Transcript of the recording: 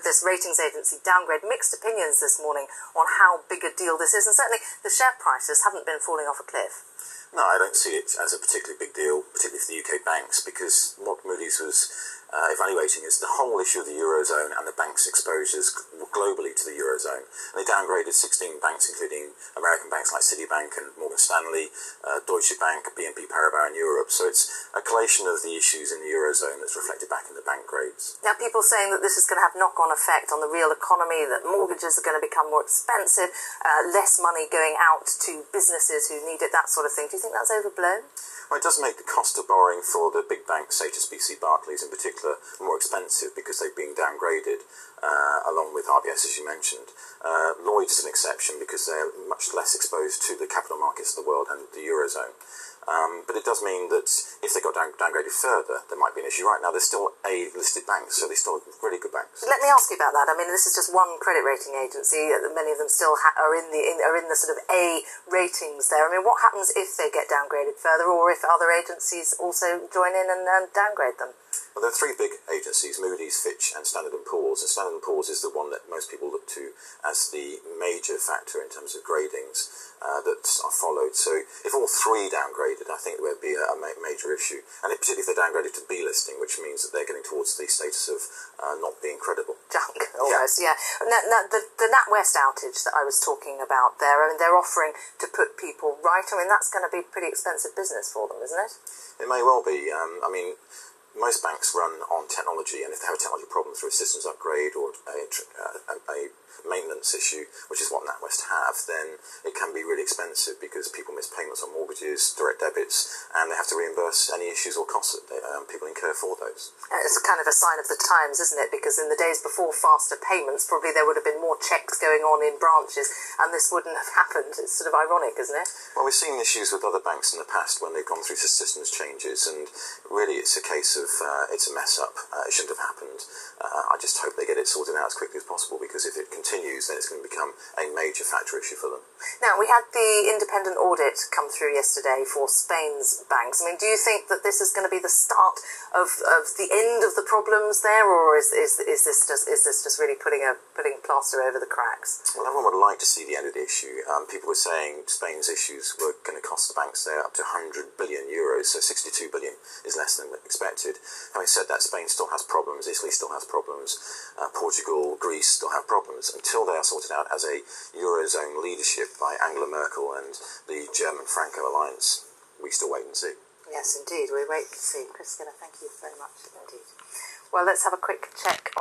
this ratings agency downgrade. Mixed opinions this morning on how big a deal this is, and certainly the share prices haven't been falling off a cliff. No, I don't see it as a particularly big deal, particularly for the UK banks, because what Moody's was evaluating is the whole issue of the Eurozone and the banks' exposures globally to the Eurozone. And they downgraded 16 banks, including American banks like Citibank and Morgan Stanley, Deutsche Bank, BNP Paribas in Europe. So it's a collation of the issues in the Eurozone that's reflected back in the bank grades. Now, people saying that this is going to have knock-on effect on the real economy, that mortgages are going to become more expensive, less money going out to businesses who need it, that sort of thing. Do you think that's overblown? Well, it does make the cost of borrowing for the big banks, HSBC, Barclays in particular, more expensive because they've been downgraded, along with RBS, as you mentioned. Lloyds is an exception because they're much less exposed to the capital markets of the world and the Eurozone. But it does mean that if they got downgraded further, there might be an issue. Right now, they're still A-listed banks, so they're still really good banks. Let me ask you about that. I mean, this is just one credit rating agency. Many of them still are in the sort of A ratings there. I mean, what happens if they get downgraded further, or if other agencies also join in and downgrade them? Well, there are three big agencies, Moody's, Fitch and Standard & Poor's. And Standard & Poor's is the one that most people look to as the major factor in terms of gradings that are followed. So if all three downgraded, I think there would be a major issue. And particularly if they're downgraded to B listing, which means that they're getting towards the status of not being credible. Junk, almost, yeah. Now, the NatWest outage that I was talking about there, I mean, they're offering to put people right. I mean, that's going to be pretty expensive business for them, isn't it? It may well be. I mean, most banks run on technology, and if they have a technology problem through a systems upgrade or a maintenance issue, which is what NatWest have, then it can be really expensive because people miss payments on mortgages, direct debits, and they have to reimburse any issues or costs that people incur for those. It's kind of a sign of the times, isn't it? Because in the days before faster payments, probably there would have been more checks going on in branches, and this wouldn't have happened. It's sort of ironic, isn't it? Well, we've seen issues with other banks in the past when they've gone through systems changes, and really it's a case of it's a mess up. It shouldn't have happened. I just hope they get it sorted out as quickly as possible, because if it continues, then it's going to become a major factor issue for them. Now, we had the independent audit come through yesterday for Spain's banks. I mean, do you think that this is going to be the start of the end of the problems there, or is this just really putting plaster over the cracks? Well, everyone would like to see the end of the issue. People were saying Spain's issues were going to cost the banks there up to 100 billion euros, so 62 billion is less than expected. Having said that, Spain still has problems, Italy still has problems, Portugal, Greece still have problems. Until they are sorted out as a Eurozone leadership by Angela Merkel and the German-Franco alliance, we still wait and see. Yes, indeed, we wait and see. Chris Skinner, thank you very much indeed. Well, let's have a quick check on